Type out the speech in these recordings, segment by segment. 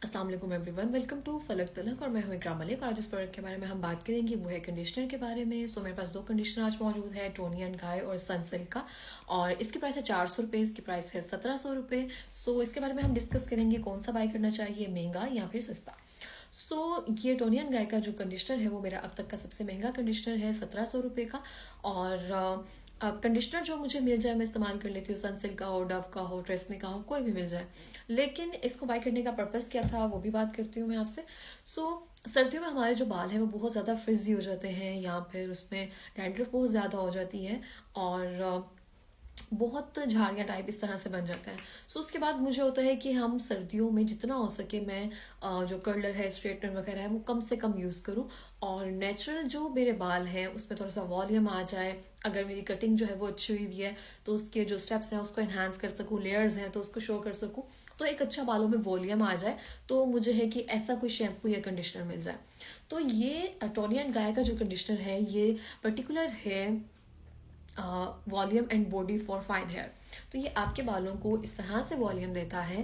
अस्सलाम वालेकुम everyone, welcome to फलक तलक और मैं हूं इकराम मलिक। और आज जिस प्रोडक्ट के बारे में हम बात करेंगे वो है कंडीशनर के बारे में। सो मेरे पास दो कंडीशनर आज मौजूद है, टोनी एंड गाय और सनसिल्क का। और इसकी प्राइस है 400 रुपये, इसकी प्राइस है 1700 रुपये। सो इसके बारे में हम डिस्कस करेंगे कौन सा बाय करना चाहिए, महंगा या फिर सस्ता। ये टोनी एंड गाय का जो कंडीशनर है वो मेरा अब तक का सबसे महंगा कंडीशनर है, 1700 रुपये का। और अब कंडीशनर जो मुझे मिल जाए मैं इस्तेमाल कर लेती हूँ, सनसिल्क का हो, डव का हो, ट्रेस्मे का हो, कोई भी मिल जाए। लेकिन इसको बाय करने का पर्पस क्या था वो भी बात करती हूँ मैं आपसे। सर्दियों में हमारे जो बाल हैं वो बहुत ज़्यादा फ्रिजी हो जाते हैं या फिर उसमें डैंड्रफ बहुत ज़्यादा हो जाती है और बहुत झाड़ियाँ टाइप इस तरह से बन जाता है। उसके बाद मुझे होता है कि हम सर्दियों में जितना हो सके मैं जो कर्लर है, स्ट्रेटनर वगैरह है वो कम से कम यूज़ करूँ और नेचुरल जो मेरे बाल हैं उसमें थोड़ा सा वॉल्यूम आ जाए। अगर मेरी कटिंग जो है वो अच्छी हुई हुई है तो उसके जो स्टेप्स हैं उसको एनहांस कर सकूँ, लेयर्स हैं तो उसको शो कर सकूँ, तो एक अच्छा बालों में वॉल्यूम आ जाए। तो मुझे है कि ऐसा कोई शैम्पू या कंडीशनर मिल जाए। तो ये टोनी एंड गाय का जो कंडीशनर है ये पर्टिकुलर है volume and body for fine hair. तो ये आपके बालों को इस तरह से वॉल्यूम देता है।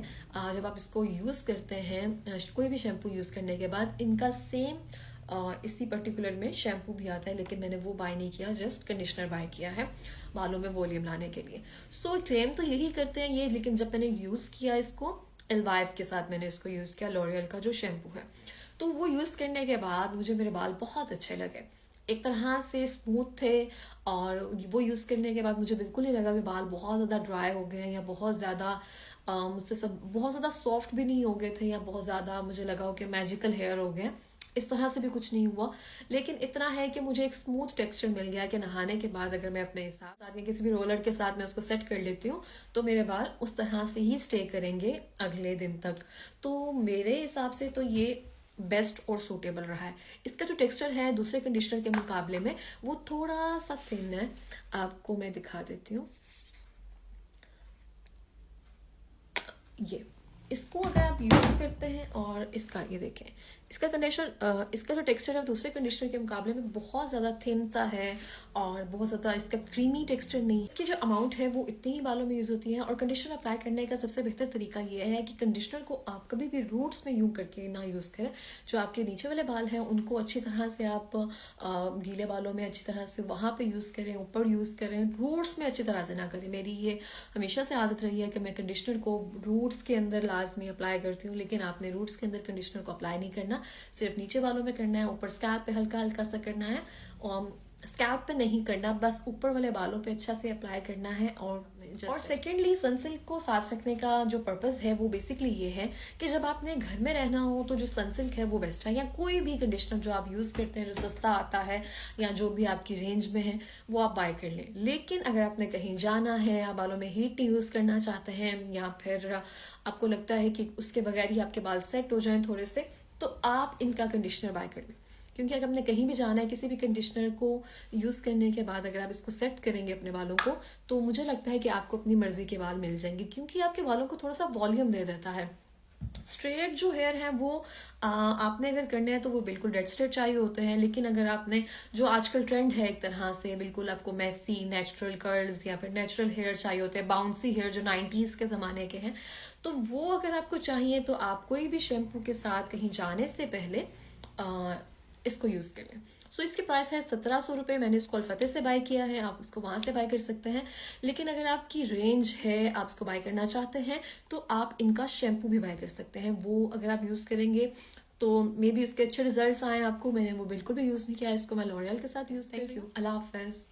जब आप इसको यूज़ करते हैं कोई भी शैम्पू यूज़ करने के बाद, इनका सेम इसी पर्टिकुलर में शैम्पू भी आता है लेकिन मैंने वो बाय नहीं किया, जस्ट कंडीशनर बाय किया है बालों में वॉल्यूम लाने के लिए। क्लेम तो यही करते हैं ये, लेकिन जब मैंने यूज़ किया इसको एलवाइव के साथ मैंने इसको यूज़ किया, लॉरियल का जो शैम्पू है, तो वो यूज़ करने के बाद मुझे मेरे बाल बहुत अच्छे लगे, एक तरह से स्मूथ थे। और वो यूज़ करने के बाद मुझे बिल्कुल नहीं लगा कि बाल बहुत ज़्यादा ड्राई हो गए हैं या बहुत ज़्यादा मुझसे सब बहुत ज़्यादा सॉफ्ट भी नहीं हो गए थे या बहुत ज़्यादा मुझे लगा हो कि मैजिकल हेयर हो गए। इस तरह से भी कुछ नहीं हुआ, लेकिन इतना है कि मुझे एक स्मूथ टेक्सचर मिल गया कि नहाने के बाद अगर मैं अपने साथ या किसी भी रोलर के साथ मैं उसको सेट कर लेती हूँ तो मेरे बाल उस तरह से ही स्टे करेंगे अगले दिन तक। तो मेरे हिसाब से तो ये बेस्ट और सूटेबल रहा है। इसका जो टेक्सचर है दूसरे कंडीशनर के मुकाबले में वो थोड़ा सा थिन है, आपको मैं दिखा देती हूँ। ये इसको अगर आप यूज़ करते हैं और इसका ये देखें, इसका कंडीशनर इसका जो टेक्सचर है दूसरे कंडीशनर के मुकाबले में बहुत ज़्यादा थिन सा है और बहुत ज़्यादा इसका क्रीमी टेक्सचर नहीं है। इसकी जो अमाउंट है वो इतनी ही बालों में यूज़ होती है। और कंडीशनर अप्लाई करने का सबसे बेहतर तरीका ये है कि कंडीशनर को आप कभी भी रूट्स में यूँ करके ना यूज़ करें। जो आपके नीचे वाले बाल हैं उनको अच्छी तरह से आप गीले बालों में अच्छी तरह से वहाँ पे यूज़ करें, ऊपर यूज़ करें, रूट्स में अच्छी तरह से ना करें। मेरी ये हमेशा से आदत रही है कि मैं कंडीशनर को रूट्स के अंदर लाजमी अप्लाई करती हूँ, लेकिन आपने रूट्स के अंदर कंडीशनर को अप्लाई नहीं करना, सिर्फ नीचे बालों में करना है, ऊपर स्कैल्प पे हल्का हल्का सा करना है और स्कैल्प पे नहीं करना, बस ऊपर वाले बालों पे अच्छा से अप्लाई करना है। और सेकेंडली सनसिल्क को साथ रखने का जो पर्पस है वो बेसिकली ये है कि जब आपने घर में रहना हो तो जो सनसिल्क है वो बेस्ट है, या कोई भी कंडीशनर जो आप यूज़ करते हैं जो सस्ता आता है या जो भी आपकी रेंज में है वो आप बाय कर लें। लेकिन अगर आपने कहीं जाना है, आप बालों में हीट यूज़ करना चाहते हैं या फिर आपको लगता है कि उसके बगैर ही आपके बाल सेट हो जाएं थोड़े से, तो आप इनका कंडीशनर बाय कर लें। क्योंकि अगर आपने कहीं भी जाना है, किसी भी कंडीशनर को यूज़ करने के बाद अगर आप इसको सेट करेंगे अपने बालों को, तो मुझे लगता है कि आपको अपनी मर्जी के बाल मिल जाएंगे, क्योंकि आपके बालों को थोड़ा सा वॉल्यूम दे देता है। स्ट्रेट जो हेयर है वो आपने अगर करने हैं तो वो बिल्कुल डेड स्ट्रेट चाहिए होते हैं, लेकिन अगर आपने जो आजकल ट्रेंड है एक तरह से बिल्कुल आपको मैसी नेचुरल कर्ल्स या फिर नेचुरल हेयर चाहिए होते हैं, बाउंसी हेयर जो 90s के ज़माने के हैं, तो वो अगर आपको चाहिए तो आप कोई भी शैम्पू के साथ कहीं जाने से पहले इसको यूज़ कर लें। इसकी प्राइस है 1700 रुपये। मैंने इसको अलफतेह से बाय किया है, आप उसको वहाँ से बाय कर सकते हैं। लेकिन अगर आपकी रेंज है, आप इसको बाय करना चाहते हैं, तो आप इनका शैम्पू भी बाय कर सकते हैं। वो अगर आप यूज़ करेंगे तो मे बी उसके अच्छे रिजल्ट्स आए आपको। मैंने वो बिल्कुल भी यूज़ नहीं किया, इसको मैं लॉरियल के साथ यूज़ करती हूँ। अल्लाह हाफ़िज़।